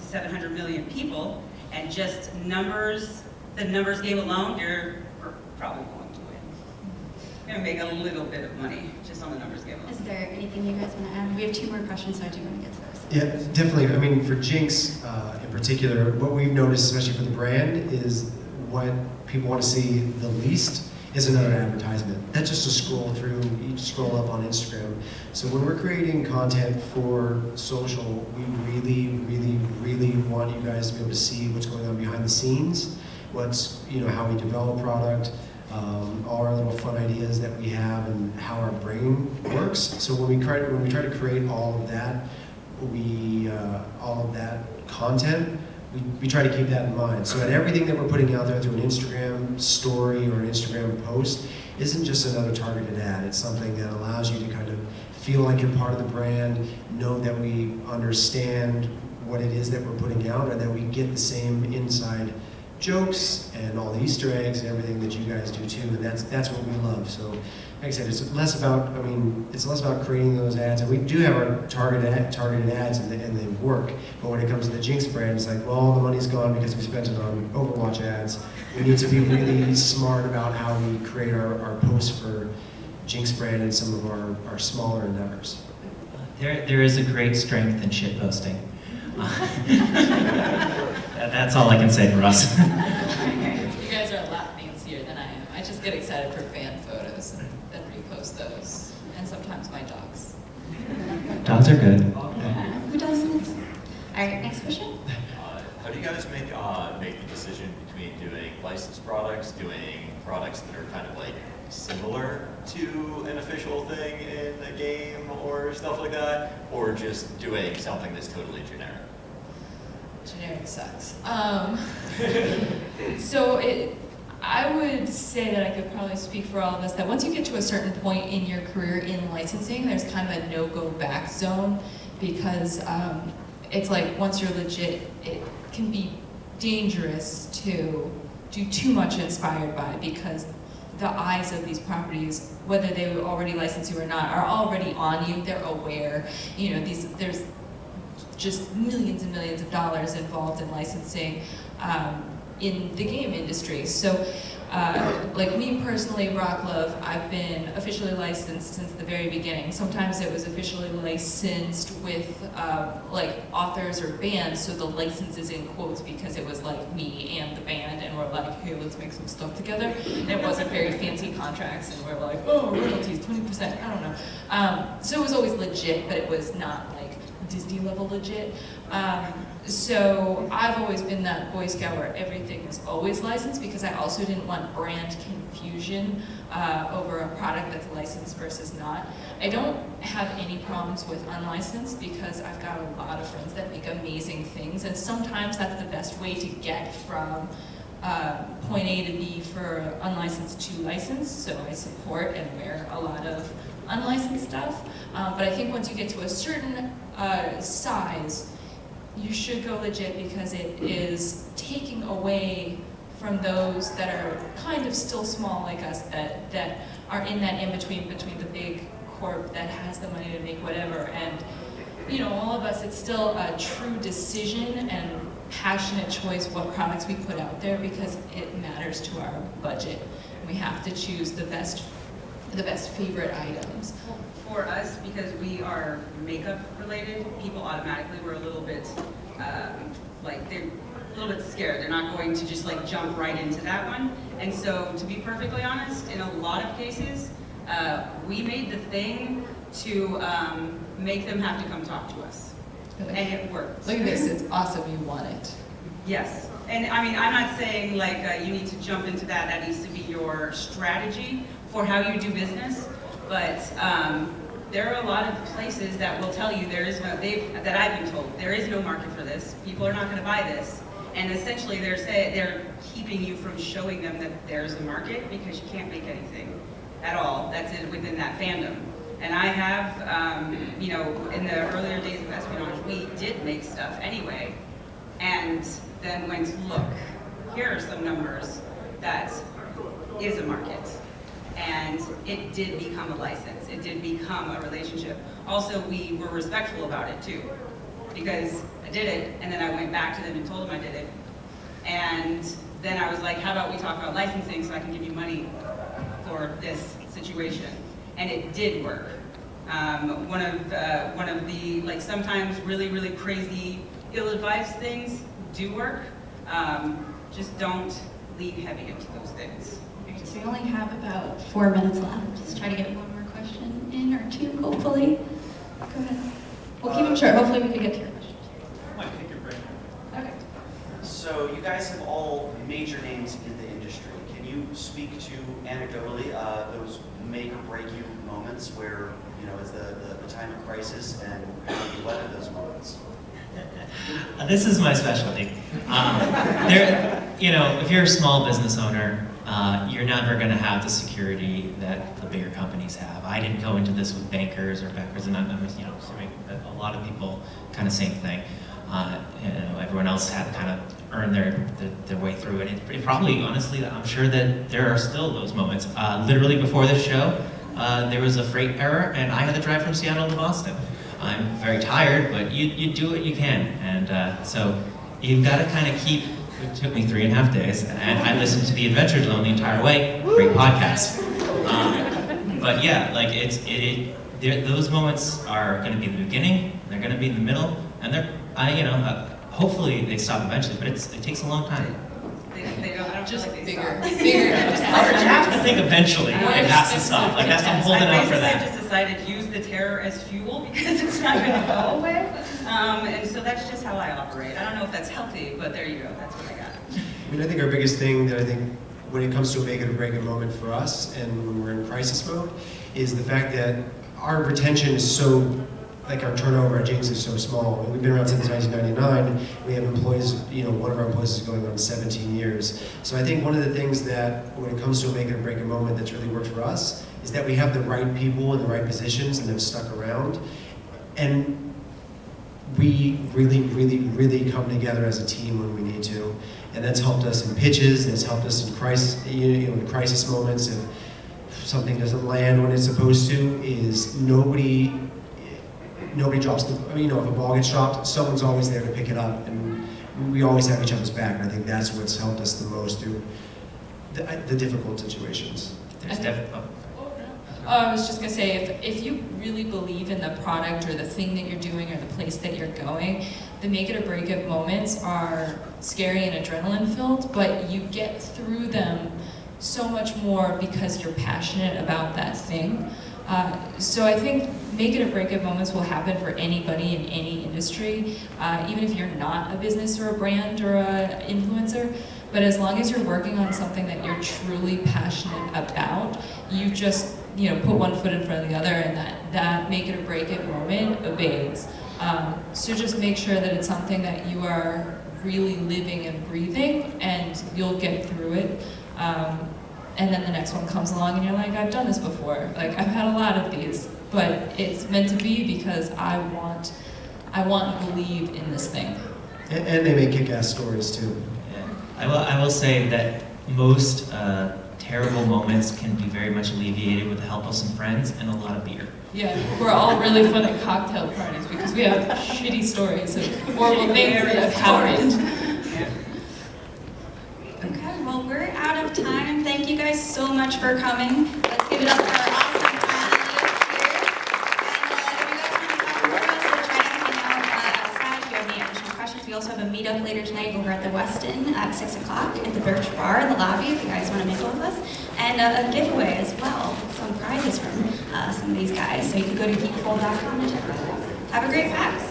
700 million people and just the numbers game alone, you're probably going to win. You're gonna make a little bit of money just on the numbers game alone. Is there anything you guys want to add? We have 2 more questions, so I do want to get to those. Yeah, definitely. I mean, for Jinx in particular, what we've noticed, especially for the brand, is what people want to see the least is another advertisement. That's just a scroll through, you scroll up on Instagram. So when we're creating content for social, we really, really, really want you guys to be able to see what's going on behind the scenes, what's, how we develop product, all our little fun ideas that we have and how our brain works. So when we try to create all of that, all of that content, we try to keep that in mind. So that everything that we're putting out there through an Instagram story or an Instagram post isn't just another targeted ad. It's something that allows you to kind of feel like you're part of the brand, know that we understand what it is that we're putting out, and that we get the same inside jokes and all the Easter eggs and everything that you guys do too, and that's what we love. So, like I said, it's less about creating those ads, and we do have our targeted ads and they work. But when it comes to the Jinx brand, it's like, well, all the money's gone because we spent it on Overwatch ads. We need to be really smart about how we create our posts for Jinx brand and some of our smaller endeavors. There is a great strength in shit posting. That's all I can say for us. You guys are a lot fancier than I am. I just get excited for fan photos and then repost those. And sometimes my dogs. Dogs are good. Who doesn't? All right, next question. How do you guys make the decision between doing licensed products, doing products that are kind of like similar to an official thing in a game or stuff like that, or just doing something that's totally generic? Generic sucks. So I would say that I could probably speak for all of us that once you get to a certain point in your career in licensing, there's kind of a no-go back zone, because it's like once you're legit, it can be dangerous to do too much inspired by, because the eyes of these properties, whether they already license you or not, are already on you. They're aware. There's just millions and millions of dollars involved in licensing in the game industry. So like me personally, RockLove, I've been officially licensed since the very beginning. Sometimes it was officially licensed with like authors or bands, so the license is in quotes because it was like me and the band, and we're like, hey, let's make some stuff together. And it wasn't very fancy contracts, and we're like, oh, royalties, 20%, I don't know. So it was always legit, but it was not like Disney level legit. So I've always been that Boy Scout where everything is always licensed, because I also didn't want brand confusion over a product that's licensed versus not. I don't have any problems with unlicensed, because I've got a lot of friends that make amazing things, and sometimes that's the best way to get from point A to B for unlicensed to licensed, so I support and wear a lot of unlicensed stuff. But I think once you get to a certain size, you should go legit, because it is taking away from those that are kind of still small like us, that are in that in-between between the big corp that has the money to make whatever. And all of us, it's still a true decision and passionate choice what products we put out there, because it matters to our budget. We have to choose the best favorite items. For us, because we are makeup related, people automatically were a little bit like they're a little bit scared. They're not going to just like jump right into that one. And so, to be perfectly honest, in a lot of cases, we made the thing to make them have to come talk to us, and it worked. Look at this, it's awesome, you want it. Yes, and I mean, I'm not saying like you need to jump into that. That needs to be your strategy for how you do business. But there are a lot of places that will tell you there is no, that I've been told, there is no market for this. People are not going to buy this. And essentially they're keeping you from showing them that there's a market, because you can't make anything at all that's within that fandom. And I have, in the earlier days of Espionage, we did make stuff anyway. And then went, look, here are some numbers that is a market. And it did become a license. It did become a relationship. Also, we were respectful about it too, because I did it, and then I went back to them and told them I did it. And then I was like, how about we talk about licensing so I can give you money for this situation? And it did work. One of the like sometimes really, really crazy, ill-advised things do work. Just don't lean heavy into those things. Alright, so we only have about 4 minutes left. Let's try to get one more question in, or two, hopefully. Go ahead. We'll keep them short. Hopefully we can get to your questions. Might take your break. Okay. So you guys have all major names in the industry. Can you speak to anecdotally those make or break you moments where, you know, it's the time of crisis and how you weather those moments? This is my specialty. You know, if you're a small business owner, you're never going to have the security that the bigger companies have. I didn't go into this with bankers or backers, and I'm you know, assuming that a lot of people kind of same thing. You know, everyone else had to kind of earn their way through it. It probably, honestly, I'm sure that there are still those moments. Literally before this show, there was a freight error, and I had to drive from Seattle to Boston. I'm very tired, but you do what you can, and so you've got to kind of keep. It took me 3.5 days, and I listened to the Adventure Zone the entire way. Great podcast. But yeah, like those moments are going to be the beginning. They're going to be in the middle, and you know, hopefully they stop eventually. But it takes a long time. They don't, I don't Just feel like they bigger, stop. bigger. You have to think eventually it has to stop. Like that's I'm holding out for I that. just decided use the terror as fuel because it's not going to go away. And so that's just how I operate. I don't know if that's healthy, but there you go. That's what I got. I mean, I think our biggest thing that I think when it comes to a make it or break it moment for us and when we're in crisis mode is the fact that our retention is so, like our turnover at Jinx is so small. We've been around since 1999. We have employees, you know, one of our employees is going on 17 years. So I think one of the things that when it comes to a make it or break it moment that's really worked for us is that we have the right people in the right positions and have stuck around. And we really, really, really come together as a team when we need to. And that's helped us in pitches, that's helped us in crisis, you know, in crisis moments. If something doesn't land when it's supposed to, is nobody drops the, you know, if a ball gets dropped, someone's always there to pick it up. And we always have each other's back. And I think that's what's helped us the most through the difficult situations. I was just gonna say, if you really believe in the product or the thing that you're doing or the place that you're going, the make it or break it moments are scary and adrenaline filled, but you get through them so much more because you're passionate about that thing. So I think make it or break it moments will happen for anybody in any industry, even if you're not a business or a brand or an influencer. But as long as you're working on something that you're truly passionate about, you just, you know, put one foot in front of the other, and that make it or break it moment abates. So just make sure that it's something that you are really living and breathing, and you'll get through it. And then the next one comes along and you're like, I've done this before. Like, I've had a lot of these, but it's meant to be because I want to believe in this thing. And they make kick-ass stories too. I will say that most terrible moments can be very much alleviated with the help of some friends and a lot of beer. Yeah, we're all really fun at cocktail parties because we have shitty stories of horrible things that have happened. Okay, well, we're out of time. Thank you guys so much for coming. Let's give it up for our awesome panelists here. And if you guys want to come with us, we'll try to hang out outside if you have any additional questions. We also have a meetup later tonight over at the Westin at 6 o'clock at the Birch Bar in the lobby if you guys want to mingle with us. And a giveaway as well, some prizes from some of these guys. So you can go to geekfold.com and check that out. Have a great PAX.